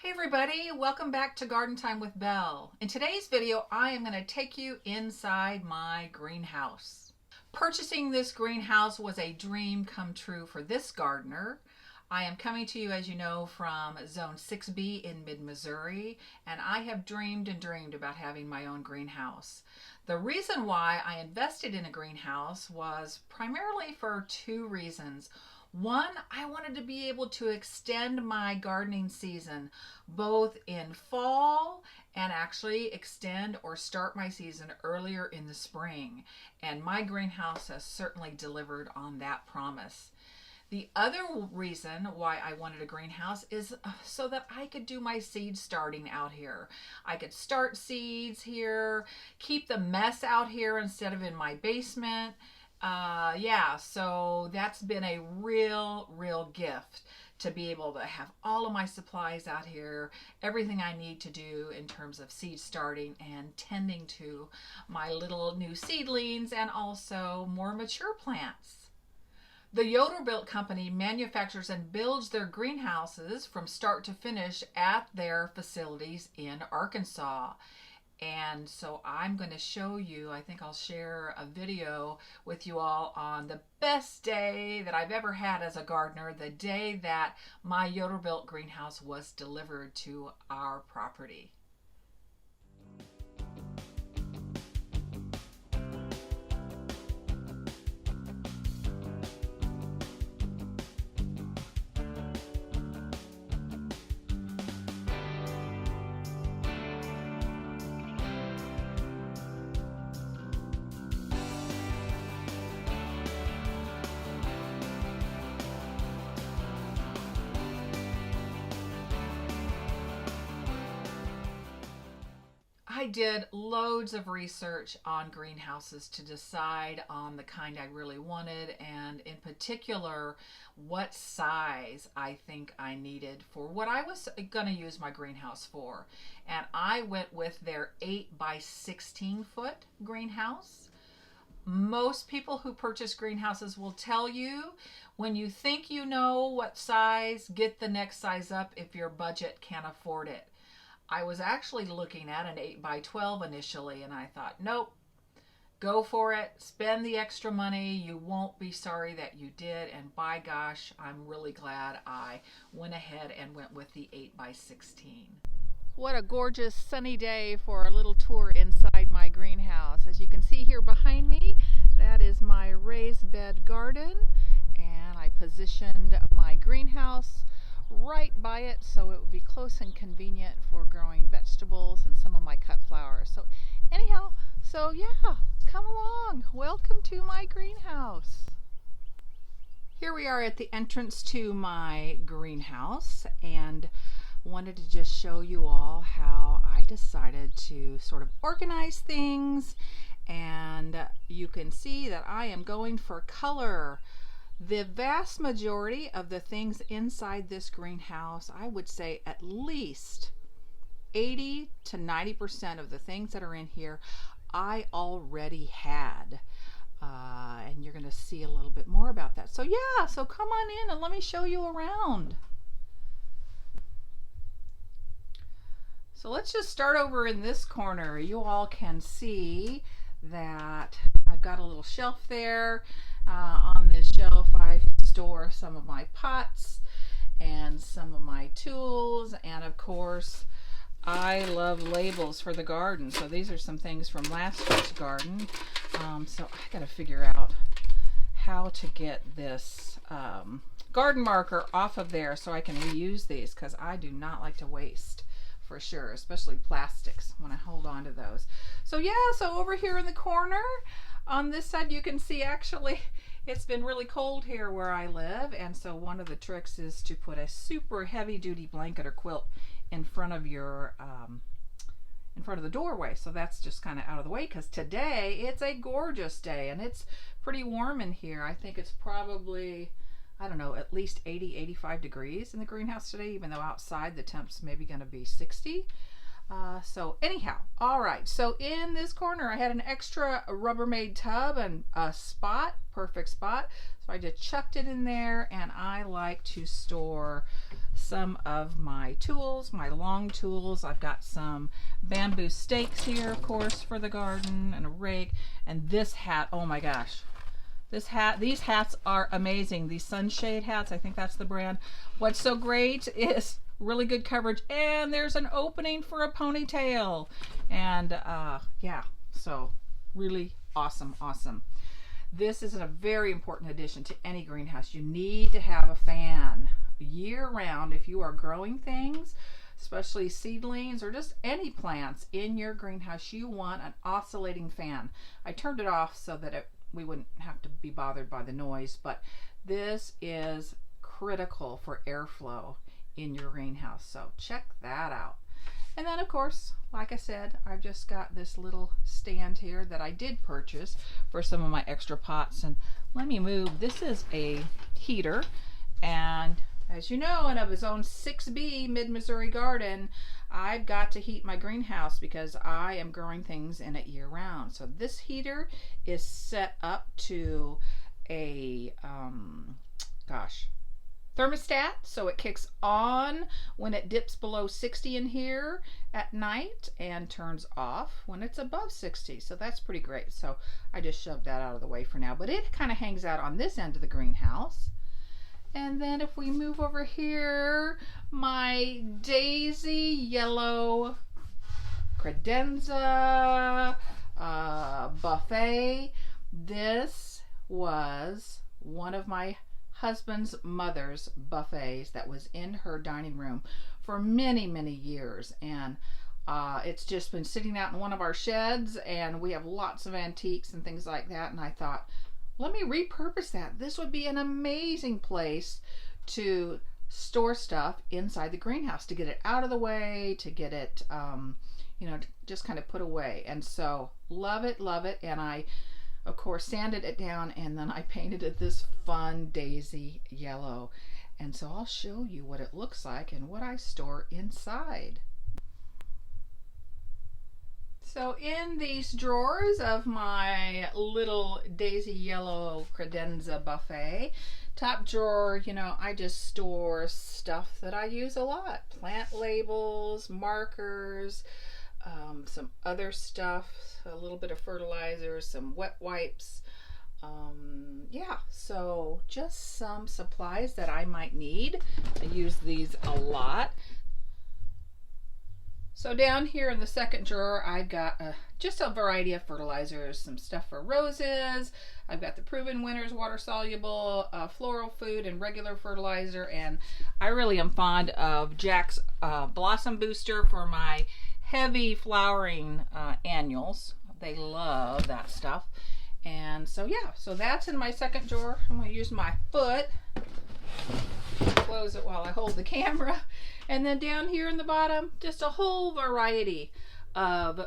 Hey everybody, welcome back to Garden Time with Belle. In today's video, I am going to take you inside my greenhouse. Purchasing this greenhouse was a dream come true for this gardener. I am coming to you, as you know, from Zone 6B in mid-Missouri, and I have dreamed and dreamed about having my own greenhouse. The reason why I invested in a greenhouse was primarily for two reasons. One, I wanted to be able to extend my gardening season both in fall and actually extend or start my season earlier in the spring. And my greenhouse has certainly delivered on that promise. The other reason why I wanted a greenhouse is so that I could do my seed starting out here. I could start seeds here, keep the mess out here instead of in my basement. So that's been a real gift to be able to have all of my supplies out here, everything I need to do in terms of seed starting and tending to my little new seedlings and also more mature plants. The Yoder company manufactures and builds their greenhouses from start to finish at their facilities in Arkansas. And so I'm going to show you, I think I'll share a video with you all on the best day that I've ever had as a gardener, the day that my Yoder greenhouse was delivered to our property. I did loads of research on greenhouses to decide on the kind I really wanted, and in particular what size I think I needed for what I was going to use my greenhouse for. And I went with their 8 by 16 foot greenhouse. Most people who purchase greenhouses will tell you when you think you know what size, get the next size up if your budget can't afford it. I was actually looking at an 8 by 12 initially, and I thought, nope, go for it, spend the extra money, you won't be sorry that you did, and by gosh, I'm really glad I went ahead and went with the 8 by 16. What a gorgeous sunny day for a little tour inside my greenhouse. As you can see here behind me, that is my raised bed garden, and I positioned my greenhouse right by it so it would be close and convenient for growing vegetables and some of my cut flowers. So anyhow, come along. Welcome to my greenhouse. Here we are at the entrance to my greenhouse, and wanted to just show you all how I decided to sort of organize things. And you can see that I am going for color. The vast majority of the things inside this greenhouse, I would say at least 80 to 90% of the things that are in here, I already had. And you're going to see a little bit more about that. So come on in and let me show you around. So let's just start over in this corner. You all can see that I've got a little shelf there. On this shelf I store some of my pots and some of my tools, and of course I love labels for the garden. So these are some things from last year's garden. So I gotta figure out how to get this garden marker off of there so I can reuse these, because I do not like to waste, for sure, especially plastics when I hold on to those. So over here in the corner on this side, you can see actually it's been really cold here where I live, and so one of the tricks is to put a super heavy duty blanket or quilt in front of your in front of the doorway. So that's just kind of out of the way, because today it's a gorgeous day and it's pretty warm in here. I think it's probably, I don't know, at least 80, 85 degrees in the greenhouse today, even though outside the temp's maybe going to be 60. So anyhow, all right. So in this corner, I had an extra Rubbermaid tub and a spot, perfect spot. So I just chucked it in there, and I like to store some of my tools, my long tools. I've got some bamboo stakes here, of course, for the garden, and a rake, and this hat. Oh my gosh. These hats are amazing. These sunshade hats, I think that's the brand. What's so great is really good coverage, and there's an opening for a ponytail, and yeah, so really awesome. This is a very important addition to any greenhouse. You need to have a fan year round if you are growing things, especially seedlings or just any plants in your greenhouse. You want an oscillating fan. I turned it off so that we wouldn't have to be bothered by the noise, but this is critical for airflow in your greenhouse, so check that out. And then of course, like I said, I've just got this little stand here that I did purchase for some of my extra pots. And let me move. This is a heater, and as you know, in a zone 6B mid-Missouri garden, I've got to heat my greenhouse because I am growing things in it year round. So this heater is set up to a thermostat, so it kicks on when it dips below 60 in here at night and turns off when it's above 60. So that's pretty great. So I just shoved that out of the way for now, but it kind of hangs out on this end of the greenhouse. And then if we move over here, my daisy yellow credenza buffet. This was one of my husband's mother's buffets that was in her dining room for many years, and it's just been sitting out in one of our sheds, and we have lots of antiques and things like that, and I thought, let me repurpose that. This would be an amazing place to store stuff inside the greenhouse, to get it out of the way, to get it you know, just kind of put away. And so love it, and I of course sanded it down, and then I painted it this fun daisy yellow. And so I'll show you what it looks like and what I store inside. So in these drawers of my little daisy yellow credenza buffet, top drawer, you know, I just store stuff that I use a lot. Plant labels, markers, some other stuff, a little bit of fertilizer, some wet wipes. Yeah, so just some supplies that I might need. I use these a lot. So down here in the second drawer, I've got just a variety of fertilizers, some stuff for roses. I've got the Proven Winners water soluble, floral food, and regular fertilizer. And I really am fond of Jack's Blossom Booster for my heavy flowering annuals. They love that stuff. And so yeah, so that's in my second drawer. I'm going to use my foot, close it while I hold the camera. And then down here in the bottom, just a whole variety of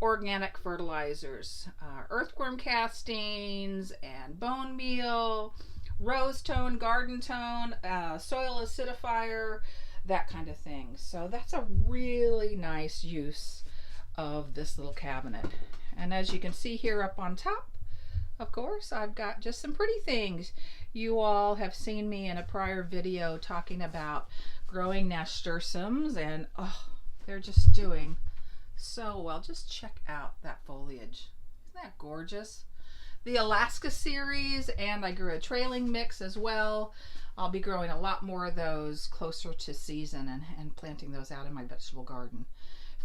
organic fertilizers, earthworm castings and bone meal, rose tone, garden tone, soil acidifier, that kind of thing. So that's a really nice use of this little cabinet. And as you can see here up on top, of course, I've got just some pretty things. You all have seen me in a prior video talking about growing nasturtiums, and oh, they're just doing so well. Just check out that foliage. Isn't that gorgeous? The Alaska series, and I grew a trailing mix as well. I'll be growing a lot more of those closer to season and planting those out in my vegetable garden.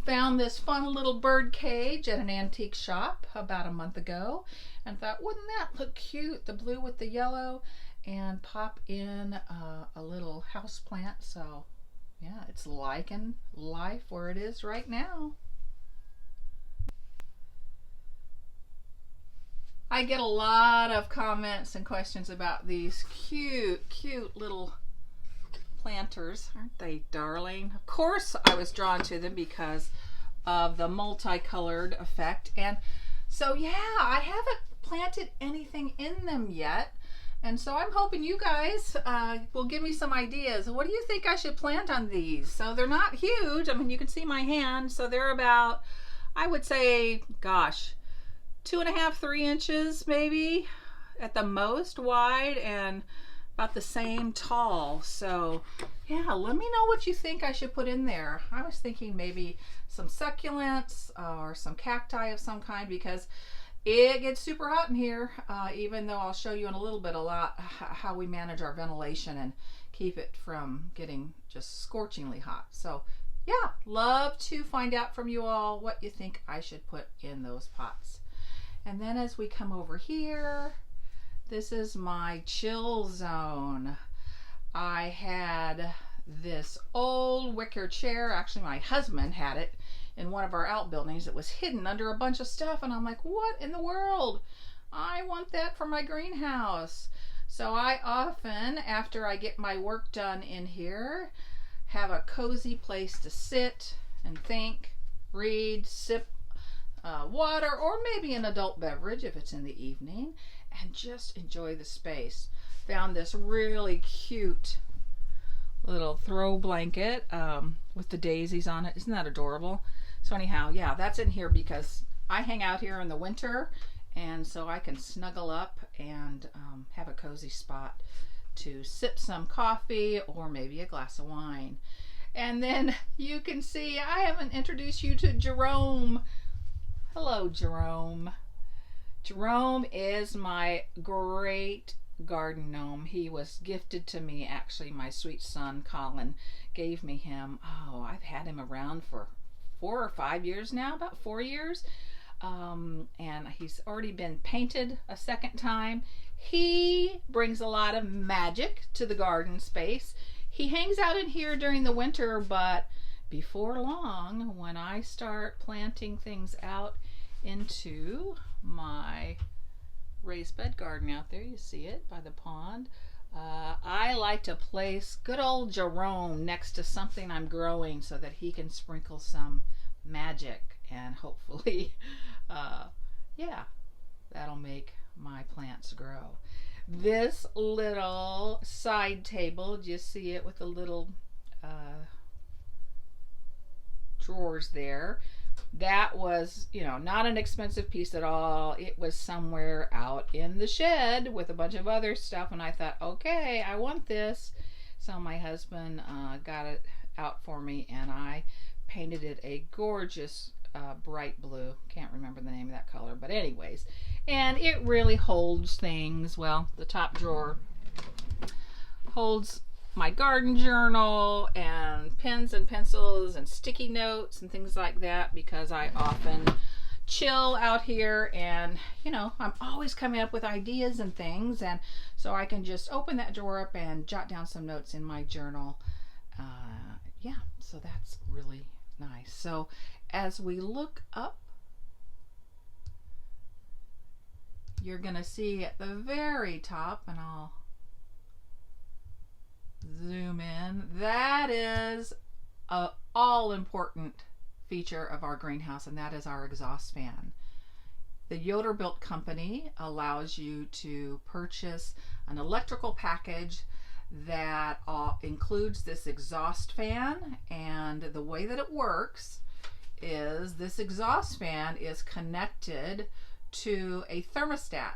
Found this fun little bird cage at an antique shop about a month ago and thought, wouldn't that look cute, the blue with the yellow, and pop in a little house plant. So yeah, it's liking life where it is right now. I get a lot of comments and questions about these cute little planters. Aren't they darling? Of course I was drawn to them because of the multicolored effect. And so yeah, I haven't planted anything in them yet. And so I'm hoping you guys will give me some ideas. What do you think I should plant on these? So they're not huge. I mean, you can see my hand. So they're about, I would say, gosh, 2.5, 3 inches maybe at the most wide, and about the same tall. So yeah, let me know what you think I should put in there. I was thinking maybe some succulents or some cacti of some kind, because it gets super hot in here, even though I'll show you in a little bit how we manage our ventilation and keep it from getting just scorchingly hot. So yeah, love to find out from you all what you think I should put in those pots. And then as we come over here, this is my chill zone. I had this old wicker chair. Actually, my husband had it in one of our outbuildings. It was hidden under a bunch of stuff, and I'm like, what in the world? I want that for my greenhouse. So I often, after I get my work done in here, have a cozy place to sit and think, read, sip water, or maybe an adult beverage if it's in the evening, and just enjoy the space. Found this really cute little throw blanket with the daisies on it. Isn't that adorable? So anyhow, yeah, that's in here because I hang out here in the winter, and so I can snuggle up and have a cozy spot to sip some coffee or maybe a glass of wine. And then you can see I haven't introduced you to Jerome. Hello, Jerome. Jerome is my great garden gnome. He was gifted to me, actually. My sweet son Colin gave me him. Oh, I've had him around for 4 or 5 years now, about 4 years, and he's already been painted a second time. He brings a lot of magic to the garden space. He hangs out in here during the winter, but before long, when I start planting things out into my raised bed garden out there, you see it by the pond, I like to place good old Jerome next to something I'm growing so that he can sprinkle some magic, and hopefully yeah, that'll make my plants grow. This little side table, do you see it with the little drawers there? That was, not an expensive piece at all. It was somewhere out in the shed with a bunch of other stuff, and I thought, okay, I want this. So my husband got it out for me, and I painted it a gorgeous bright blue. Can't remember the name of that color, but anyways. And it really holds things. Well, the top drawer holds my garden journal and pens and pencils and sticky notes and things like that, because I often chill out here, and I'm always coming up with ideas and things, and so I can just open that drawer up and jot down some notes in my journal. Yeah, so that's really nice. So as we look up, you're gonna see at the very top, and I'll zoom in, that is a all important feature of our greenhouse, and that is our exhaust fan. The Yoder Built company allows you to purchase an electrical package that includes this exhaust fan, and the way that it works is this exhaust fan is connected to a thermostat,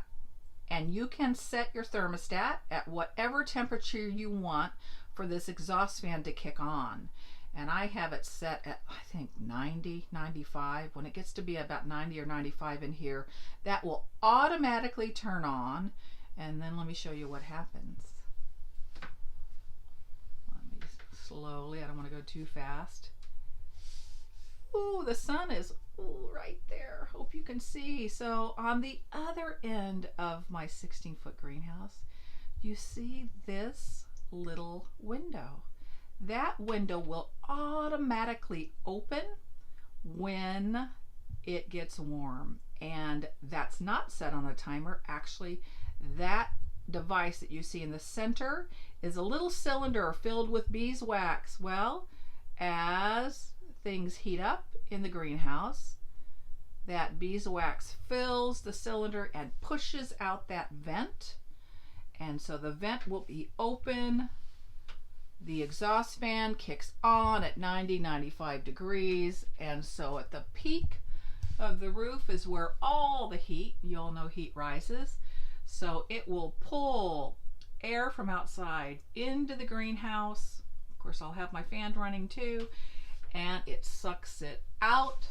and you can set your thermostat at whatever temperature you want for this exhaust fan to kick on. And I have it set at, I think, 90, 95. When it gets to be about 90 or 95 in here, that will automatically turn on. And then let me show you what happens. Let me slowly, I don't want to go too fast. Ooh, the sun is right there. Hope you can see. So on the other end of my 16-foot greenhouse, you see this little window. That window will automatically open when it gets warm, and that's not set on a timer. Actually, that device that you see in the center is a little cylinder filled with beeswax. Well, as things heat up in the greenhouse, that beeswax fills the cylinder and pushes out that vent, And so the vent will be open. The exhaust fan kicks on at 90-95 degrees. And so at the peak of the roof is where all the heat, you all know heat rises. So it will pull air from outside into the greenhouse. Of course, I'll have my fan running too. And it sucks it out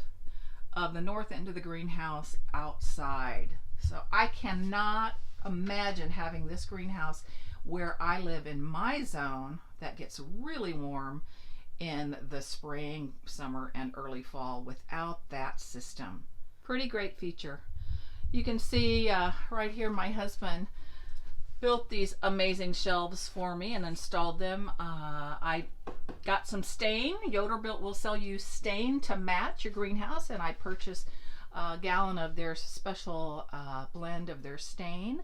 of the north end of the greenhouse outside. So I cannot imagine having this greenhouse where I live in my zone that gets really warm in the spring, summer, and early fall without that system. Pretty great feature. You can see right here my husband built these amazing shelves for me and installed them. I got some stain. Yoderbuilt will sell you stain to match your greenhouse, and I purchased a gallon of their special blend of their stain.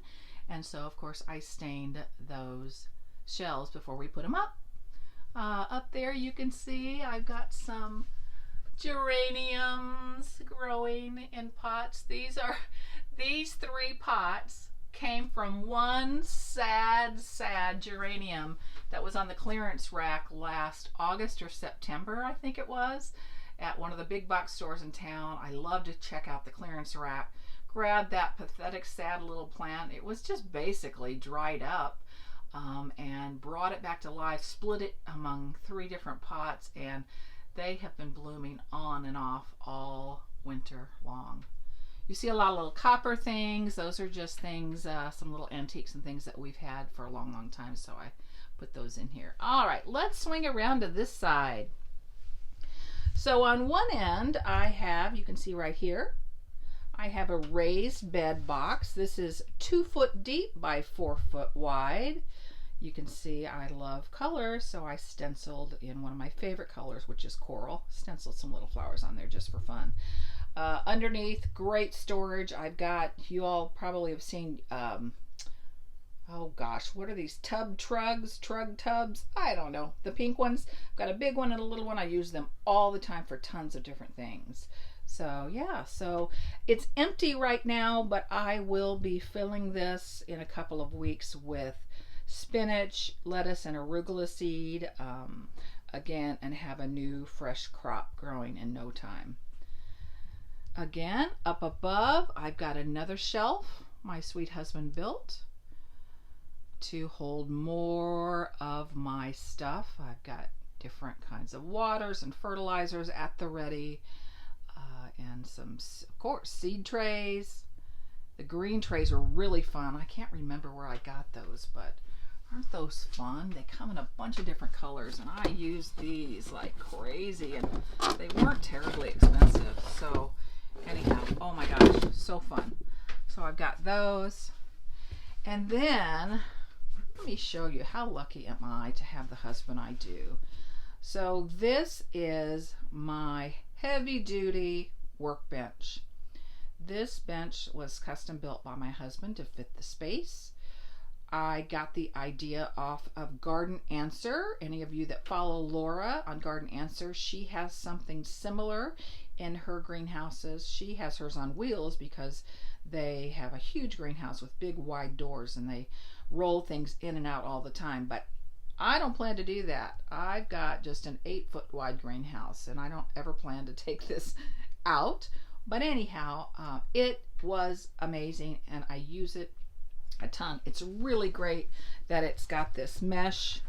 And so, of course, I stained those shelves before we put them up. Up there you can see I've got some geraniums growing in pots. These 3 pots came from one sad geranium that was on the clearance rack last August or September, I think it was, at one of the big box stores in town. I love to check out the clearance rack. Grabbed that pathetic, sad little plant. It was just basically dried up, and brought it back to life, split it among 3 different pots, and they have been blooming on and off all winter long. You see a lot of little copper things. Those are just things, some little antiques and things that we've had for a long time, so I put those in here. All right, let's swing around to this side. So on one end I have, you can see right here, I have a raised bed box. This is 2 foot deep by 4 foot wide. You can see I love color, so I stenciled in one of my favorite colors, which is coral. Stenciled some little flowers on there just for fun. Underneath, great storage. I've got, you all probably have seen, oh gosh, what are these trug tubs? I don't know. The pink ones. I've got a big one and a little one. I use them all the time for tons of different things. So yeah, so it's empty right now, but I will be filling this in a couple of weeks with spinach, lettuce, and arugula seed again, and have a new fresh crop growing in no time. Again, up above, I've got another shelf my sweet husband built to hold more of my stuff. I've got different kinds of waters and fertilizers at the ready. And some, of course, seed trays. The green trays are really fun. I can't remember where I got those, but aren't those fun? They come in a bunch of different colors, and I use these like crazy, and they weren't terribly expensive. So anyhow, oh my gosh, so fun. So I've got those. And then let me show you how lucky am I to have the husband I do. So this is my heavy duty workbench. This bench was custom built by my husband to fit the space. I got the idea off of Garden Answer. Any of you that follow Laura on Garden Answer, she has something similar in her greenhouses. She has hers on wheels because they have a huge greenhouse with big wide doors and they roll things in and out all the time. But I don't plan to do that. I've got just an 8 foot wide greenhouse and I don't ever plan to take this out. But anyhow, it was amazing and I use it a ton. It's really great that it's got this mesh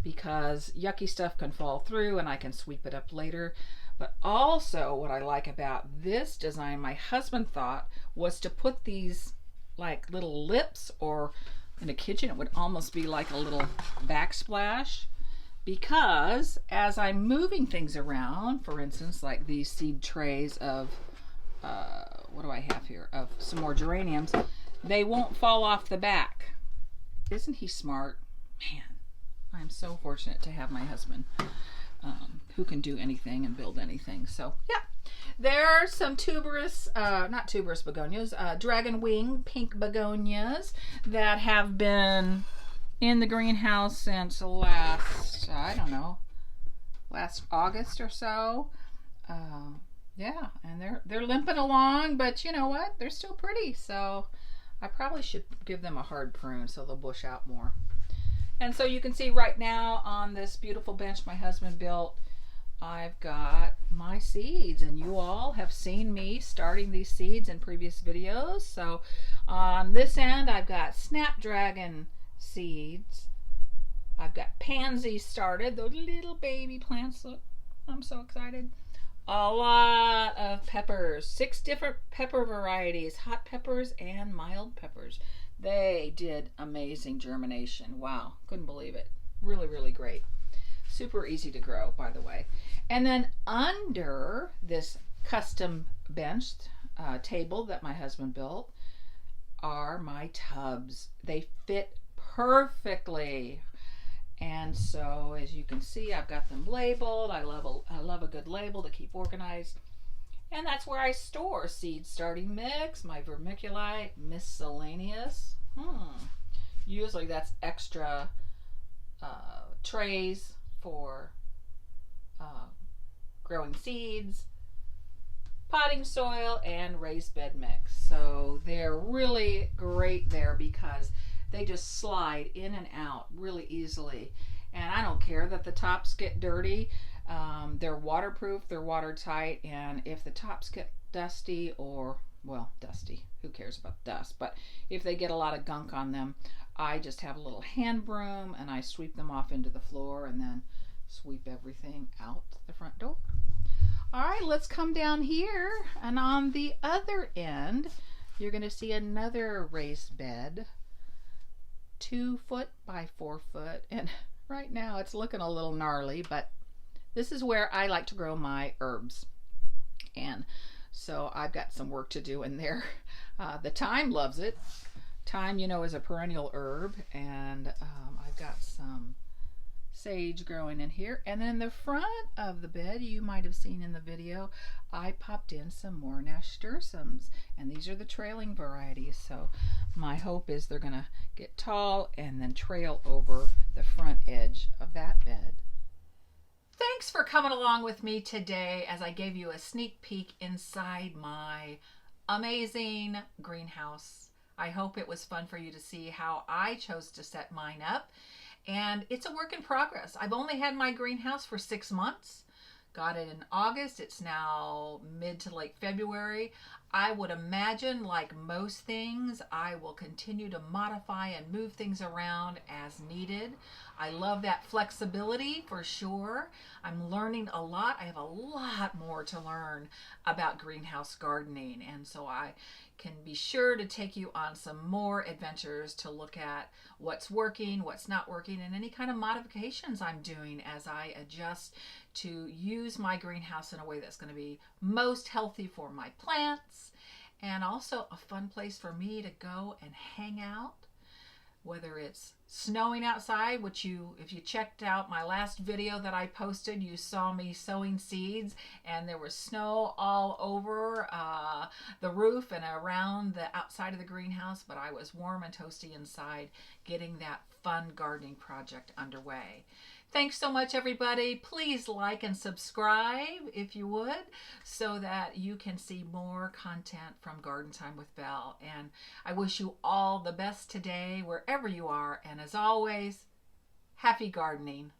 because yucky stuff can fall through and I can sweep it up later. But also what I like about this design, my husband thought, was to put these like little lips, or in a kitchen it would almost be like a little backsplash, because as I'm moving things around, for instance, like these seed trays of what do I have here, of some more geraniums, they won't fall off the back. Isn't he smart? Man, I'm so fortunate to have my husband who can do anything and build anything. So yeah, there are some tuberous, not tuberous begonias, dragon wing pink begonias that have been in the greenhouse since last, I don't know, last August or so. Yeah, and they're limping along, but you know what? They're still pretty. So I probably should give them a hard prune so they'll bush out more. And so you can see right now on this beautiful bench my husband built, I've got my seeds, and you all have seen me starting these seeds in previous videos. So on this end I've got snapdragon seeds. I've got pansies started, those little baby plants. Look, I'm so excited. A lot of peppers, 6 different pepper varieties, hot peppers and mild peppers. They did amazing germination. Wow, couldn't believe it. Really, really great. Super easy to grow, by the way. And then under this custom bench table that my husband built are my tubs. They fit perfectly. And so as you can see, I've got them labeled. I love a good label to keep organized. And that's where I store seed starting mix, my vermiculite, miscellaneous. Usually that's extra trays for growing seeds, potting soil, and raised bed mix. So they're really great there because they just slide in and out really easily. And I don't care that the tops get dirty. They're waterproof, they're watertight, and if the tops get dusty or, well, dusty, who cares about dust, but if they get a lot of gunk on them, I just have a little hand broom and I sweep them off into the floor and then sweep everything out the front door. All right, let's come down here, and on the other end you're going to see another raised bed, 2 foot by 4 foot, and right now it's looking a little gnarly, but this is where I like to grow my herbs, and so I've got some work to do in there. The thyme loves it. Thyme, you know, is a perennial herb, and I've got some sage growing in here. And then the front of the bed, you might have seen in the video, I popped in some more nasturtiums, and these are the trailing varieties. So my hope is they're gonna get tall and then trail over the front edge of that bed. Thanks for coming along with me today as I gave you a sneak peek inside my amazing greenhouse. I hope it was fun for you to see how I chose to set mine up. And it's a work in progress. I've only had my greenhouse for 6 months. Got it in August. It's now mid to late February. I would imagine, like most things, I will continue to modify and move things around as needed. I love that flexibility for sure. I'm learning a lot. I have a lot more to learn about greenhouse gardening, and so I can be sure to take you on some more adventures to look at what's working, what's not working, and any kind of modifications I'm doing as I adjust to use my greenhouse in a way that's going to be most healthy for my plants, and also a fun place for me to go and hang out. Whether it's snowing outside, which if you checked out my last video that I posted, you saw me sowing seeds, and there was snow all over the roof and around the outside of the greenhouse, but I was warm and toasty inside, getting that fun gardening project underway. Thanks so much, everybody. Please like and subscribe if you would, so that you can see more content from Garden Time with Belle. And I wish you all the best today, wherever you are. And as always, happy gardening.